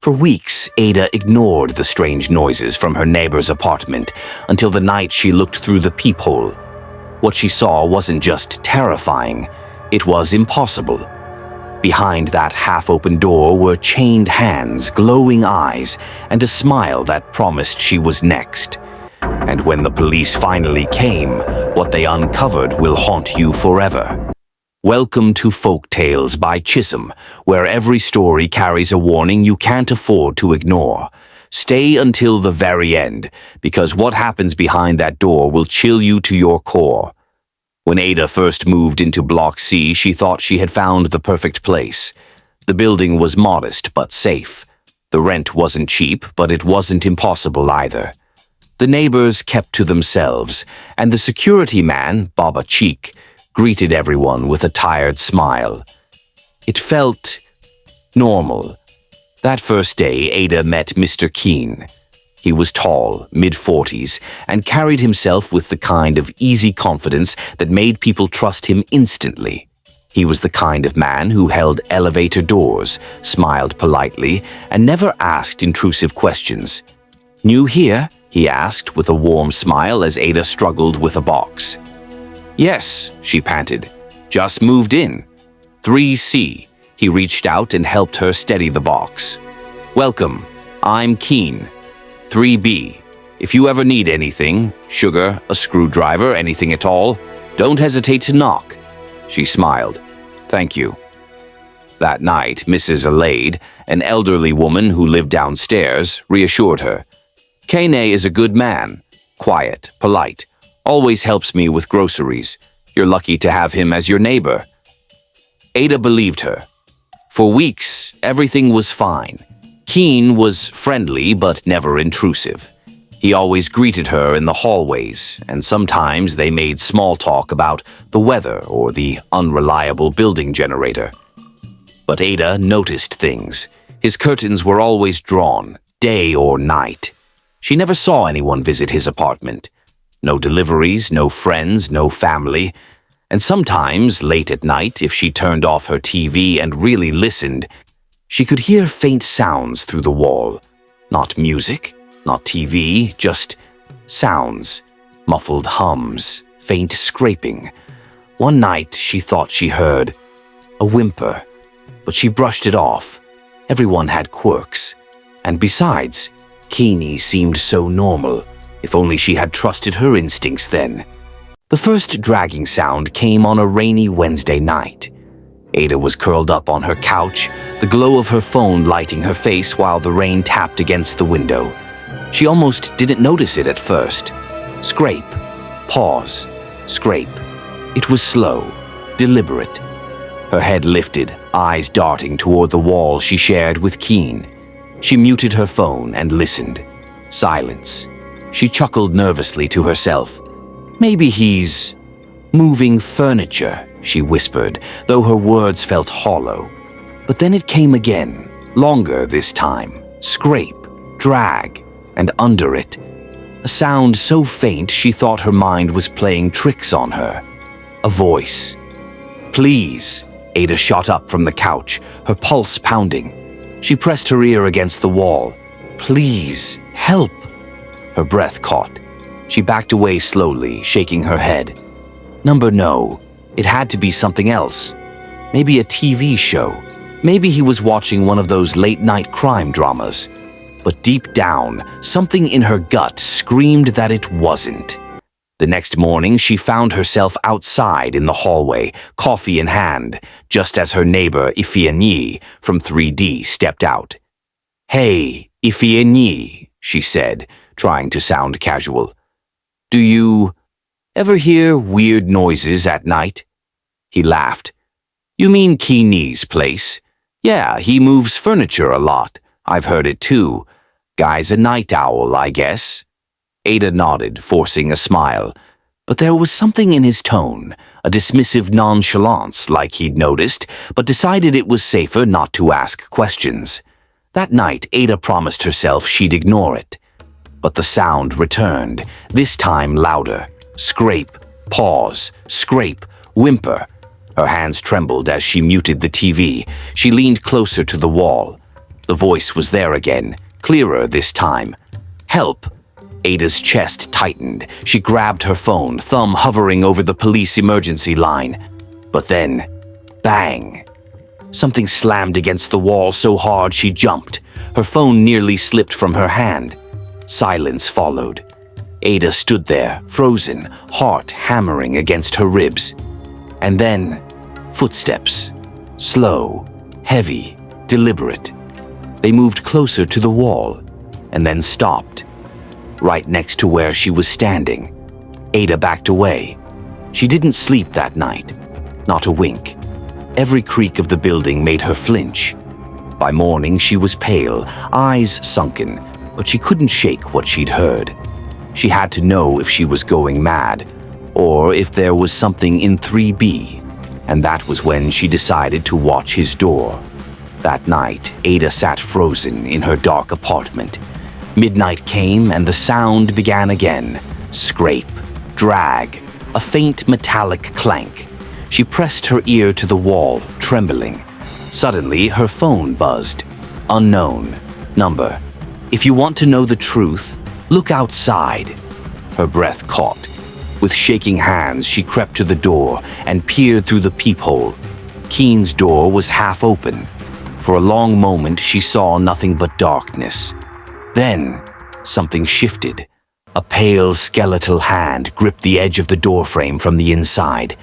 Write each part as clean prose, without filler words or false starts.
For weeks, Ada ignored the strange noises from her neighbor's apartment until the night she looked through the peephole. What she saw wasn't just terrifying, it was impossible. Behind that half-open door were chained hands, glowing eyes, and a smile that promised she was next. And when the police finally came, what they uncovered will haunt you forever. Welcome to Folktales by Chisom, where every story carries a warning you can't afford to ignore. Stay until the very end, because what happens behind that door will chill you to your core. When Ada first moved into Block C, she thought she had found the perfect place. The building was modest but safe. The rent wasn't cheap, but it wasn't impossible either. The neighbors kept to themselves, and the security man, Baba Cheek, greeted everyone with a tired smile. It felt normal. That first day, Ada met Mr. Kene. He was tall, mid-40s, and carried himself with the kind of easy confidence that made people trust him instantly. He was the kind of man who held elevator doors, smiled politely, and never asked intrusive questions. "New here?" he asked with a warm smile as Ada struggled with a box. "Yes," she panted. "Just moved in." 3C. He reached out and helped her steady the box. "Welcome. I'm Kene." 3B. "If you ever need anything, sugar, a screwdriver, anything at all, don't hesitate to knock." She smiled. "Thank you." That night, Mrs. Alade, an elderly woman who lived downstairs, reassured her. "Kene is a good man. Quiet, polite. Always helps me with groceries. You're lucky to have him as your neighbor." Ada believed her. For weeks, everything was fine. Kene was friendly but never intrusive. He always greeted her in the hallways, and sometimes they made small talk about the weather or the unreliable building generator. But Ada noticed things. His curtains were always drawn, day or night. She never saw anyone visit his apartment. No deliveries, no friends, no family. And sometimes, late at night, if she turned off her TV and really listened, she could hear faint sounds through the wall. Not music, not TV, just sounds. Muffled hums, faint scraping. One night, she thought she heard a whimper, but she brushed it off. Everyone had quirks. And besides, Kene seemed so normal. If only she had trusted her instincts then. The first dragging sound came on a rainy Wednesday night. Ada was curled up on her couch, the glow of her phone lighting her face while the rain tapped against the window. She almost didn't notice it at first. Scrape, pause, scrape. It was slow, deliberate. Her head lifted, eyes darting toward the wall she shared with Kene. She muted her phone and listened. Silence. She chuckled nervously to herself. "Maybe he's moving furniture," she whispered, though her words felt hollow. But then it came again, longer this time. Scrape, drag, and under it. A sound so faint she thought her mind was playing tricks on her. A voice. "Please." Ada shot up from the couch, her pulse pounding. She pressed her ear against the wall. "Please, help." Her breath caught. She backed away slowly, shaking her head. No. It had to be something else. Maybe a TV show. Maybe he was watching one of those late-night crime dramas. But deep down, something in her gut screamed that it wasn't. The next morning, she found herself outside in the hallway, coffee in hand, just as her neighbor Ifeanyi from 3D stepped out. "Hey, Ifeanyi," she said, trying to sound casual. "Do you ever hear weird noises at night?" He laughed. "You mean Kene's place? Yeah, he moves furniture a lot. I've heard it too. Guy's a night owl, I guess." Ada nodded, forcing a smile. But there was something in his tone, a dismissive nonchalance like he'd noticed, but decided it was safer not to ask questions. That night, Ada promised herself she'd ignore it. But the sound returned, this time louder. Scrape, pause, scrape, whimper. Her hands trembled as she muted the TV. She leaned closer to the wall. The voice was there again, clearer this time. "Help!" Ada's chest tightened. She grabbed her phone, thumb hovering over the police emergency line. But then, bang! Something slammed against the wall so hard she jumped. Her phone nearly slipped from her hand. Silence followed. Ada stood there, frozen, heart hammering against her ribs. And then, footsteps. Slow, heavy, deliberate. They moved closer to the wall, and then stopped. Right next to where she was standing. Ada backed away. She didn't sleep that night. Not a wink. Every creak of the building made her flinch. By morning, she was pale, eyes sunken, but she couldn't shake what she'd heard. She had to know if she was going mad, or if there was something in 3B, and that was when she decided to watch his door. That night, Ada sat frozen in her dark apartment. Midnight came and the sound began again. Scrape, drag, a faint metallic clank. She pressed her ear to the wall, trembling. Suddenly, her phone buzzed. Unknown. Number. "If you want to know the truth, look outside." Her breath caught. With shaking hands, she crept to the door and peered through the peephole. Kene's door was half open. For a long moment, she saw nothing but darkness. Then, something shifted. A pale, skeletal hand gripped the edge of the doorframe from the inside.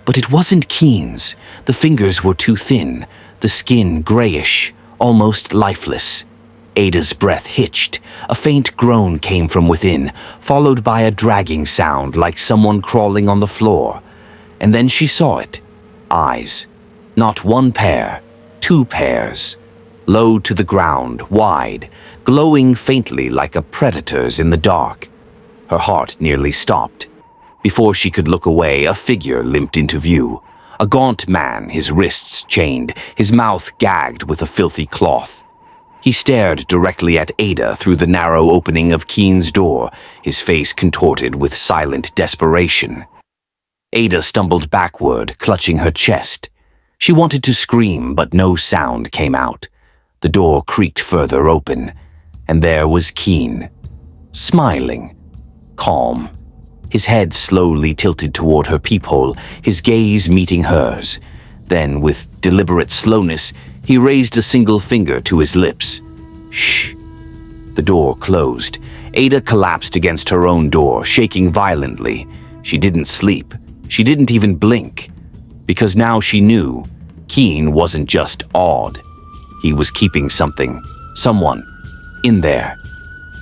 But it wasn't Kene's. The fingers were too thin, the skin grayish, almost lifeless. Ada's breath hitched. A faint groan came from within, followed by a dragging sound like someone crawling on the floor. And then she saw it. Eyes. Not one pair, 2 pairs. Low to the ground, wide, glowing faintly like a predator's in the dark. Her heart nearly stopped. Before she could look away, a figure limped into view. A gaunt man, his wrists chained, his mouth gagged with a filthy cloth. He stared directly at Ada through the narrow opening of Kene's door, his face contorted with silent desperation. Ada stumbled backward, clutching her chest. She wanted to scream, but no sound came out. The door creaked further open, and there was Kene, smiling, calm. His head slowly tilted toward her peephole, his gaze meeting hers. Then, with deliberate slowness, he raised a single finger to his lips. Shh. The door closed. Ada collapsed against her own door, shaking violently. She didn't sleep. She didn't even blink. Because now she knew, Kene wasn't just odd. He was keeping something, someone, in there.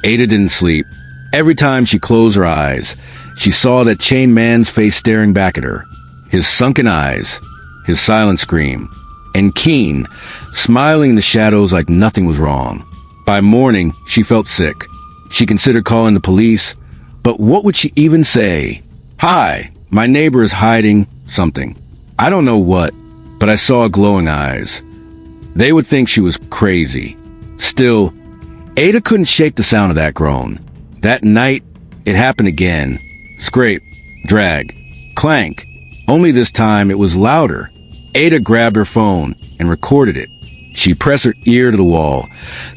Ada didn't sleep. Every time she closed her eyes, she saw that chained man's face staring back at her. His sunken eyes, his silent scream, and Kene, smiling in the shadows like nothing was wrong. By morning, she felt sick. She considered calling the police, but what would she even say? "Hi, my neighbor is hiding something. I don't know what, but I saw glowing eyes." They would think she was crazy. Still, Ada couldn't shake the sound of that groan. That night, it happened again. Scrape, drag, clank. Only this time it was louder. Ada grabbed her phone and recorded it. She pressed her ear to the wall,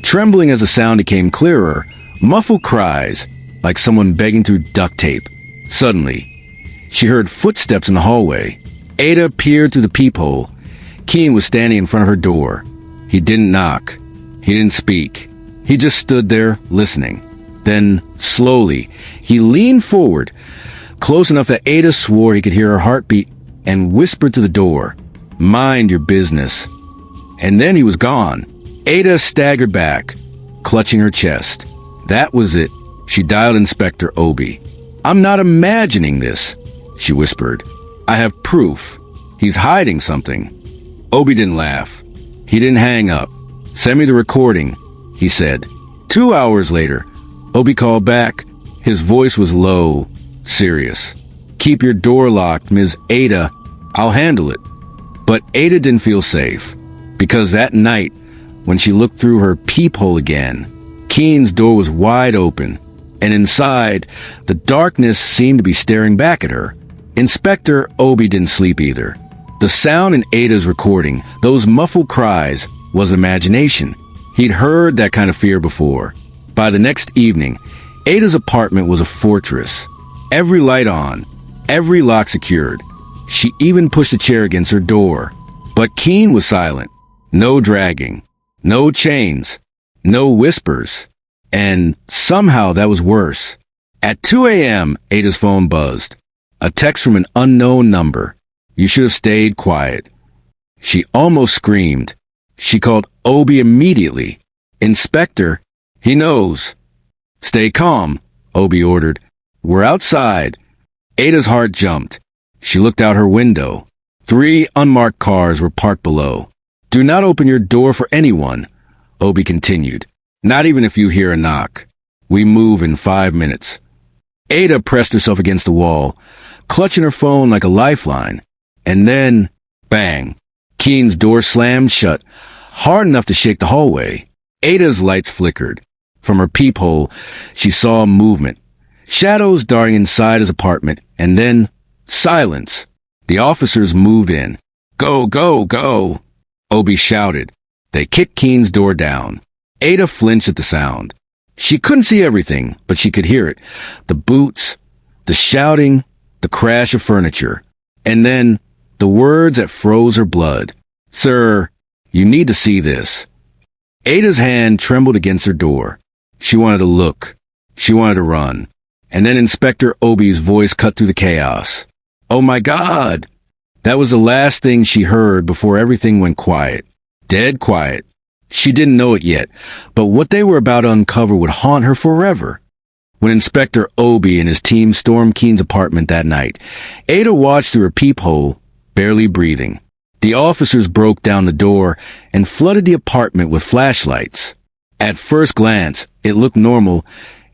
trembling as the sound became clearer, muffled cries, like someone begging through duct tape. Suddenly, she heard footsteps in the hallway. Ada peered through the peephole. Kene was standing in front of her door. He didn't knock. He didn't speak. He just stood there, listening. Then, slowly, he leaned forward, close enough that Ada swore he could hear her heartbeat, and whispered to the door, "Mind your business." And then he was gone. Ada staggered back, clutching her chest. That was it. She dialed Inspector Obi. "I'm not imagining this," she whispered. "I have proof. He's hiding something." Obi didn't laugh. He didn't hang up. "Send me the recording," he said. 2 hours later, Obi called back. His voice was low, serious. "Keep your door locked, Ms. Ada. I'll handle it." But Ada didn't feel safe, because that night, when she looked through her peephole again, Kene's door was wide open, and inside, the darkness seemed to be staring back at her. Inspector Obi didn't sleep either. The sound in Ada's recording, those muffled cries, was imagination. He'd heard that kind of fear before. By the next evening, Ada's apartment was a fortress. Every light on, every lock secured. She even pushed a chair against her door. But Kene was silent. No dragging. No chains. No whispers. And somehow that was worse. At 2 a.m., Ada's phone buzzed. A text from an unknown number. You should have stayed quiet. She almost screamed. She called Obi immediately. Inspector, he knows. Stay calm, Obi ordered. We're outside. Ada's heart jumped. She looked out her window. 3 unmarked cars were parked below. Do not open your door for anyone, Obi continued. Not even if you hear a knock. We move in 5 minutes. Ada pressed herself against the wall, clutching her phone like a lifeline. And then, bang. Kene's door slammed shut, hard enough to shake the hallway. Ada's lights flickered. From her peephole, she saw movement. Shadows darting inside his apartment, and then silence. The officers moved in. Go, go, go, Obi shouted. They kicked Kene's door down. Ada flinched at the sound. She couldn't see everything, but she could hear it. The boots, the shouting, the crash of furniture. And then the words that froze her blood. Sir, you need to see this. Ada's hand trembled against her door. She wanted to look. She wanted to run. And then Inspector Obi's voice cut through the chaos. Oh my God! That was the last thing she heard before everything went quiet. Dead quiet. She didn't know it yet, but what they were about to uncover would haunt her forever. When Inspector Obi and his team stormed Kene's apartment that night, Ada watched through her peephole, barely breathing. The officers broke down the door and flooded the apartment with flashlights. At first glance, it looked normal,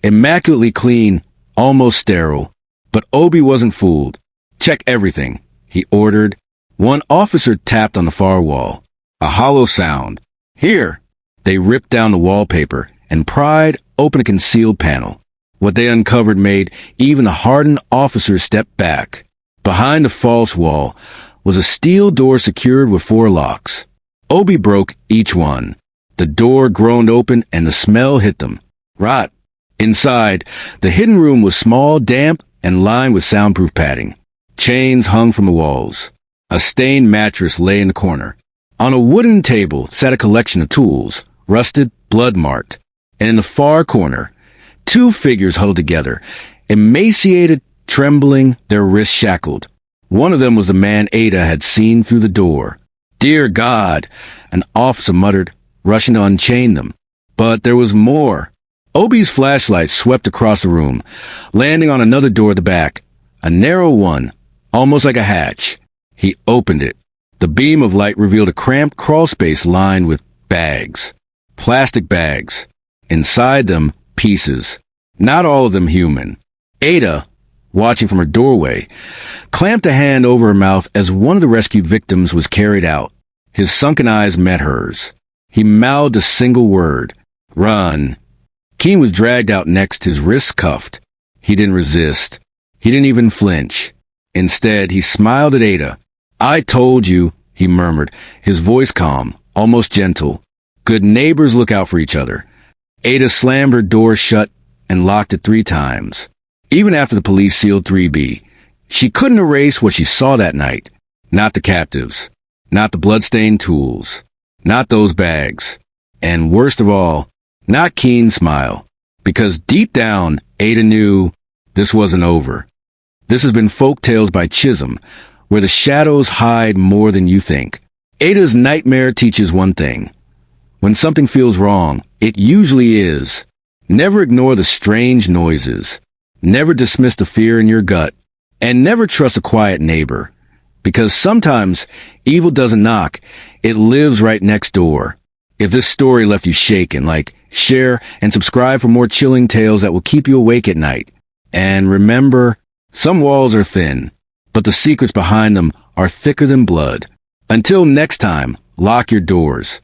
immaculately clean, almost sterile. But Obi wasn't fooled. Check everything, he ordered. One officer tapped on the far wall. A hollow sound. Here! They ripped down the wallpaper and pried open a concealed panel. What they uncovered made even the hardened officers step back. Behind the false wall was a steel door secured with 4 locks. Obi broke each one. The door groaned open and the smell hit them. Rot. Inside, the hidden room was small, damp, and lined with soundproof padding. Chains hung from the walls. A stained mattress lay in the corner. On a wooden table sat a collection of tools, rusted, blood-marked. And in the far corner, 2 figures huddled together, emaciated, trembling, their wrists shackled. One of them was the man Ada had seen through the door. Dear God, an officer muttered, rushing to unchain them. But there was more. Obi's flashlight swept across the room, landing on another door at the back, a narrow one, almost like a hatch. He opened it. The beam of light revealed a cramped crawl space lined with bags. Plastic bags. Inside them, pieces. Not all of them human. Ada, watching from her doorway, clamped a hand over her mouth as one of the rescued victims was carried out. His sunken eyes met hers. He mouthed a single word. Run. Kene was dragged out next, his wrists cuffed. He didn't resist. He didn't even flinch. Instead, he smiled at Ada. I told you, he murmured, his voice calm, almost gentle. Good neighbors look out for each other. Ada slammed her door shut and locked it 3 times. Even after the police sealed 3B, she couldn't erase what she saw that night. Not the captives. Not the bloodstained tools. Not those bags. And worst of all, not Kene's smile. Because deep down, Ada knew this wasn't over. This has been Folktales by Chisom, where the shadows hide more than you think. Ada's nightmare teaches one thing. When something feels wrong, it usually is. Never ignore the strange noises. Never dismiss the fear in your gut. And never trust a quiet neighbor. Because sometimes evil doesn't knock. It lives right next door. If this story left you shaken, share and subscribe for more chilling tales that will keep you awake at night. And remember, some walls are thin, but the secrets behind them are thicker than blood. Until next time, lock your doors.